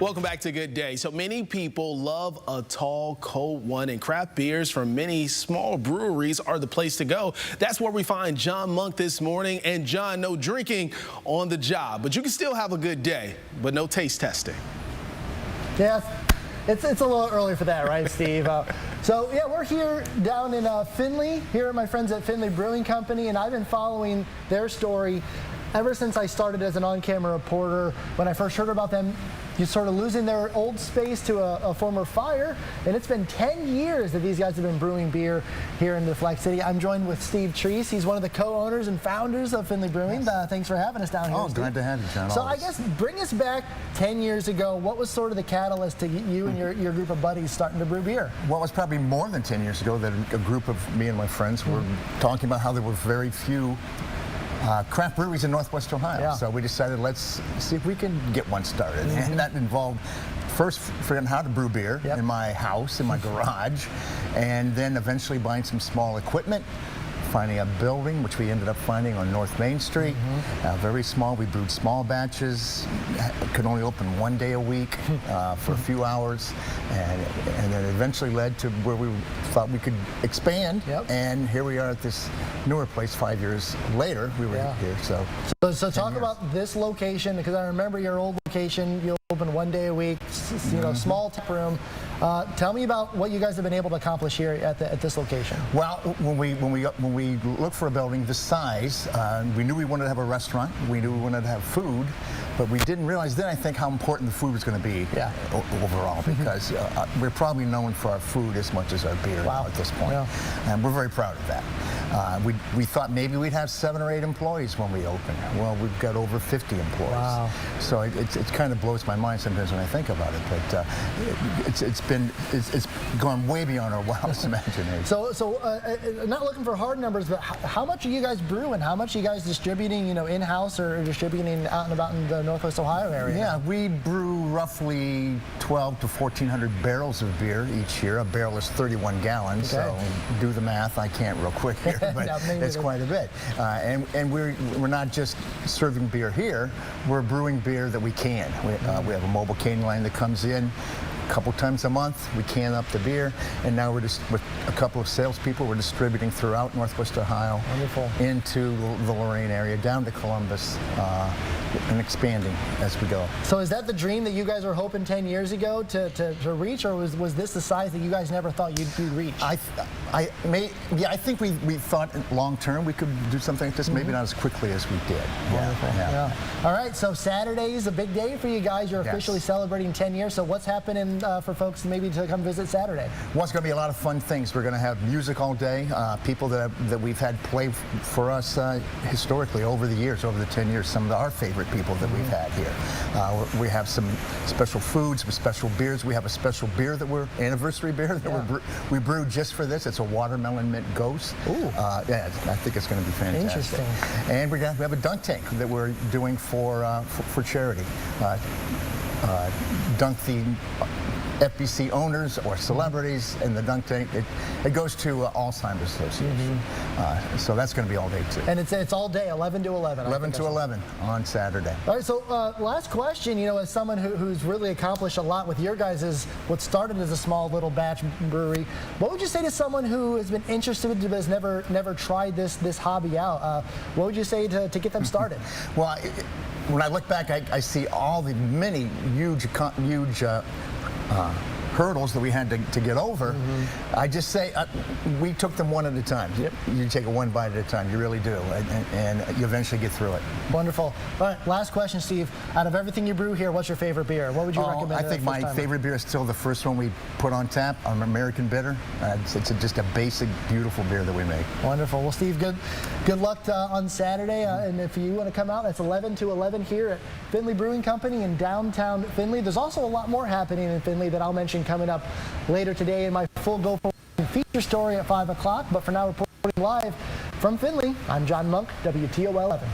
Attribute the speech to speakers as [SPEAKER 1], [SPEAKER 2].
[SPEAKER 1] Welcome back to Good Day. So many people love a tall, cold one, and craft beers from many small breweries are the place to go. That's where we find John Monk this morning. And John, no drinking on the job, but you can still have a good day, but no taste testing.
[SPEAKER 2] Yeah, it's a little early for that, right, Steve? So yeah, we're here down in Findlay, here are my friends at Findlay Brewing Company, and I've been following their story ever since I started as an on-camera reporter. When I first heard about them, you sort of losing their old space to a former fire, and it's been 10 years that these guys have been brewing beer here in the Flag City. I'm joined with Steve Treece. He's one of the co-owners and founders of Findlay Brewing. Yes. Thanks for having us down here, Steve.
[SPEAKER 3] Glad to have you, John.
[SPEAKER 2] So I guess bring us back 10 years ago. What was sort of the catalyst to get you and your group of buddies starting to brew beer?
[SPEAKER 3] Well, it was probably more than 10 years ago that a group of me and my friends were talking about how there were very few craft breweries in Northwest Ohio.
[SPEAKER 2] Yeah.
[SPEAKER 3] So we decided, let's see if we can get one started. And that involved first figuring out how to brew beer in my house, in my garage, and then eventually buying some small equipment, finding a building, which we ended up finding on North Main Street. Very small. We brewed small batches, could only open one day a week for a few hours, and then eventually led to where we thought we could expand. And here we are at this newer place 5 years later. We were here. So
[SPEAKER 2] talk about this location, because I remember your old location. You open one day a week, you know, small tap room. Tell me about what you guys have been able to accomplish here at this location.
[SPEAKER 3] Well, when we looked for a building this size, we knew we wanted to have a restaurant. We knew we wanted to have food, but we didn't realize then, I think, how important the food was going to be overall, because we're probably known for our food as much as our beer now at this point. And we're very proud of that. We thought maybe we'd have 7 or 8 employees when we opened. Well, we've got over 50 employees. Wow. So it kind of blows my mind sometimes when I think about it. But it's gone way beyond our wildest imagination.
[SPEAKER 2] So not looking for hard numbers, but how much are you guys brewing? How much are you guys distributing, you know, in-house or distributing out and about in the Northwest Ohio area?
[SPEAKER 3] Yeah, we brew roughly 1,200 to 1,400 barrels of beer each year. A barrel is 31 gallons, so do the math. I can't real quick here, but it's quite a bit. And we're not just serving beer here. We're brewing beer that we can. We have a mobile canning line that comes in a couple times a month. We can up the beer, and now we're just with a couple of salespeople. We're distributing throughout Northwest Ohio, into the Lorain area, down to Columbus, and expanding as we go.
[SPEAKER 2] So is that the dream that you guys were hoping 10 years ago to reach, or was this the size that you guys never thought you'd reach?
[SPEAKER 3] I think we thought long term we could do something like this, maybe not as quickly as we did.
[SPEAKER 2] All right, so Saturday is a big day for you guys. You're officially celebrating 10 years. So what's happening for folks maybe to come visit Saturday?
[SPEAKER 3] Well, it's going to be a lot of fun things. We're going to have music all day. People that we've had play for us historically over the years, over the 10 years, some of our favorite people that we've had here. We have some special foods, some special beers. We have a special beer that anniversary beer that we brewed just for this. It's a watermelon mint ghost. Yeah, I think it's going to be fantastic.
[SPEAKER 2] Interesting.
[SPEAKER 3] And we have a dunk tank that we're doing for charity. Dunk the FBC owners or celebrities in the dunk tank. It goes to Alzheimer's Association. So that's going to be all day too.
[SPEAKER 2] And it's all day, 11 to 11.
[SPEAKER 3] 11 to 11 on Saturday.
[SPEAKER 2] All right, so last question, you know, as someone who's really accomplished a lot with your guys' what started as a small little batch brewery, what would you say to someone who has been interested but has never tried this hobby out? What would you say to get them started?
[SPEAKER 3] Well, when I look back, I see all the many huge hurdles that we had to get over. I just say we took them one at a time. You take it one bite at a time. You really do, and you eventually get through it.
[SPEAKER 2] Wonderful. All right, last question, Steve. Out of everything you brew here, what's your favorite beer? What would you recommend?
[SPEAKER 3] I think my favorite beer is still the first one we put on tap, American Bitter. It's just a basic, beautiful beer that we make.
[SPEAKER 2] Wonderful. Well, Steve, good luck on Saturday. And if you want to come out, that's 11 to 11 here at Findlay Brewing Company in downtown Findlay. There's also a lot more happening in Findlay that I'll mention coming up later today in my full Go For feature story at 5 o'clock. But for now, reporting live from Findlay, I'm John Monk, WTOL 11.